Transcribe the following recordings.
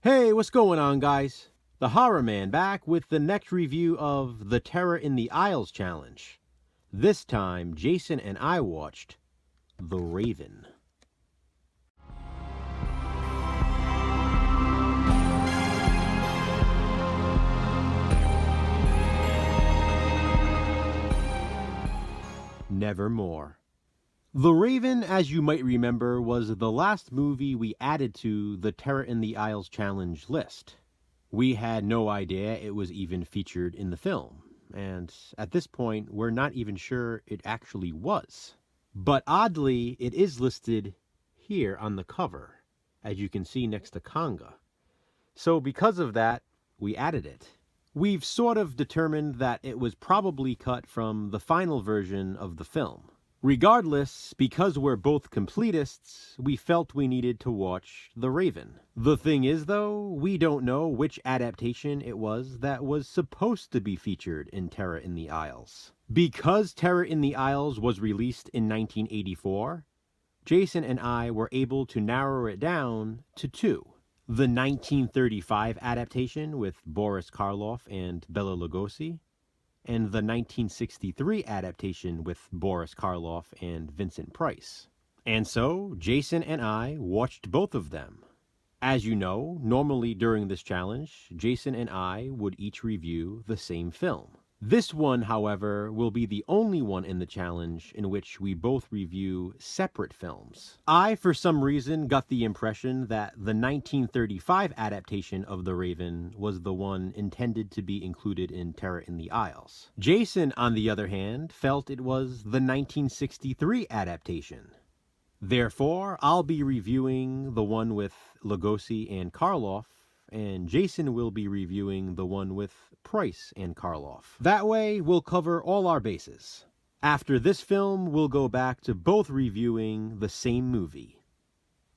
Hey, what's going on, guys? The Horror Man back with the next review of the Terror in the Isles challenge. This time, Jason and I watched The Raven. Nevermore. The Raven, as you might remember, was the last movie we added to the Terror in the Isles challenge list. We had no idea it was even featured in the film, and at this point, we're not even sure it actually was. But oddly, it is listed here on the cover, as you can see next to Conga. So because of that, we added it. We've sort of determined that it was probably cut from the final version of the film. Regardless, because we're both completists, we felt we needed to watch The Raven. The thing is, though, we don't know which adaptation it was that was supposed to be featured in Terror in the Isles. Because Terror in the Isles was released in 1984, Jason and I were able to narrow it down to two. The 1935 adaptation with Boris Karloff and Bela Lugosi, and the 1963 adaptation with Boris Karloff and Vincent Price. And so, Jason and I watched both of them. As you know, normally during this challenge, Jason and I would each review the same film. This one, however, will be the only one in the challenge in which we both review separate films. I, for some reason, got the impression that the 1935 adaptation of The Raven was the one intended to be included in Terror in the Isles. Jason, on the other hand, felt it was the 1963 adaptation. Therefore, I'll be reviewing the one with Lugosi and Karloff, and Jason will be reviewing the one with Price and Karloff. That way, we'll cover all our bases. After this film, we'll go back to both reviewing the same movie.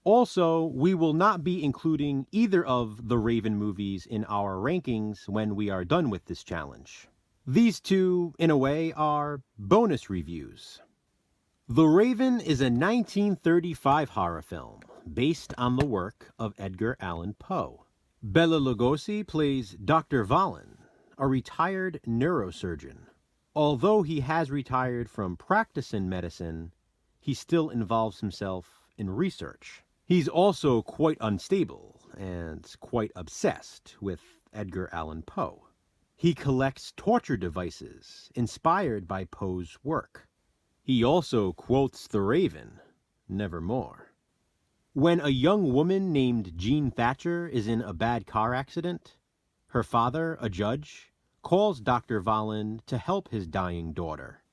Also, we will not be including either of the Raven movies in our rankings when we are done with this challenge. These two, in a way, are bonus reviews. The Raven is a 1935 horror film based on the work of Edgar Allan Poe. Bela Lugosi plays Dr. Valen, a retired neurosurgeon. Although he has retired from practicing medicine, he still involves himself in research. He's also quite unstable and quite obsessed with Edgar Allan Poe. He collects torture devices inspired by Poe's work. He also quotes The Raven, nevermore. When a young woman named Jean Thatcher is in a bad car accident, her father, a judge, calls Dr. Valen to help his dying daughter.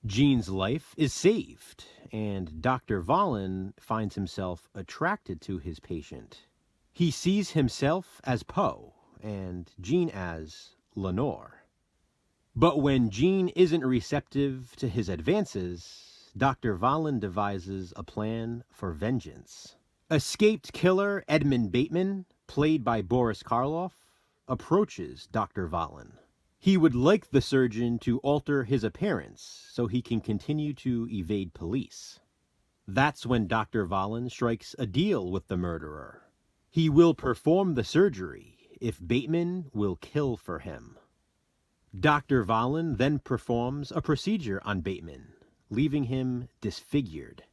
Jean's life is saved, and Dr. Valen finds himself attracted to his patient. He sees himself as Poe, and Jean as Lenore. But when Jean isn't receptive to his advances, Dr. Valen devises a plan for vengeance. Escaped killer Edmund Bateman, played by Boris Karloff, approaches Dr. Valen. He would like the surgeon to alter his appearance so he can continue to evade police. That's when Dr. Valen strikes a deal with the murderer. He will perform the surgery if Bateman will kill for him. Dr. Valen then performs a procedure on Bateman, leaving him disfigured.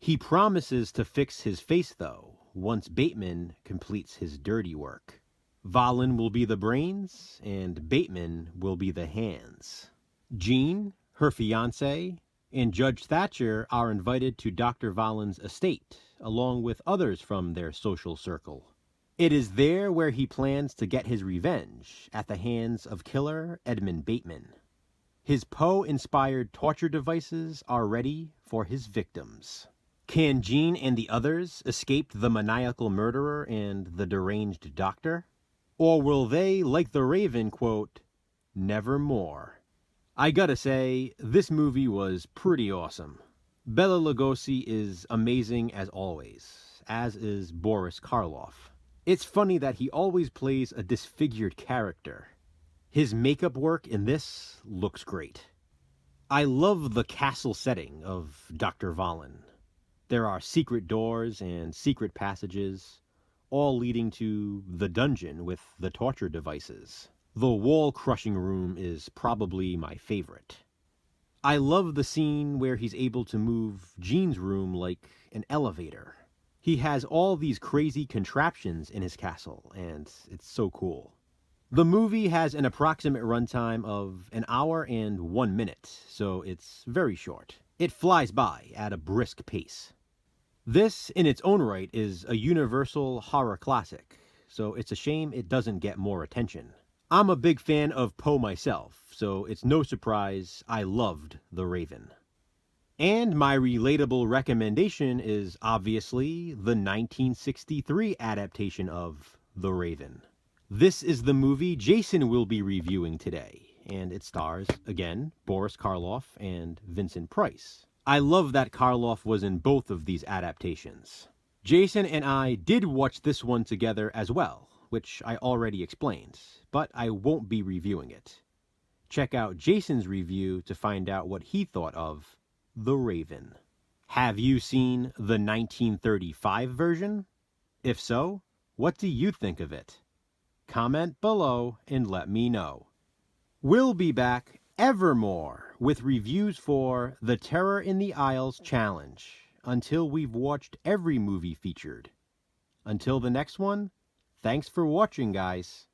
He promises to fix his face, though, once Bateman completes his dirty work. Valen will be the brains, and Bateman will be the hands. Jean, her fiancé, and Judge Thatcher are invited to Dr. Valen's estate, along with others from their social circle. It is there where he plans to get his revenge at the hands of killer Edmund Bateman. His Poe-inspired torture devices are ready for his victims. Can Jean and the others escape the maniacal murderer and the deranged doctor? Or will they, like The Raven, quote, nevermore? I gotta say, this movie was pretty awesome. Bela Lugosi is amazing as always, as is Boris Karloff. It's funny that he always plays a disfigured character. His makeup work in this looks great. I love the castle setting of Dr. Valen. There are secret doors and secret passages, all leading to the dungeon with the torture devices. The wall-crushing room is probably my favorite. I love the scene where he's able to move Gene's room like an elevator. He has all these crazy contraptions in his castle, and it's so cool. The movie has an approximate runtime of an hour and 1 minute, so it's very short. It flies by at a brisk pace. This, in its own right, is a universal horror classic, so it's a shame it doesn't get more attention. I'm a big fan of Poe myself, so it's no surprise I loved The Raven. And my relatable recommendation is obviously the 1963 adaptation of The Raven. This is the movie Jason will be reviewing today, and it stars, again, Boris Karloff and Vincent Price. I love that Karloff was in both of these adaptations. Jason and I did watch this one together as well, which I already explained, but I won't be reviewing it. Check out Jason's review to find out what he thought of The Raven. Have you seen the 1935 version? If so, what do you think of it? Comment below and let me know. We'll be back evermore with reviews for the Terror in the Aisles challenge until we've watched every movie featured. Until the next one, thanks for watching, guys.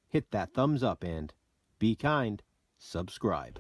Hit that thumbs up and be kind. Subscribe.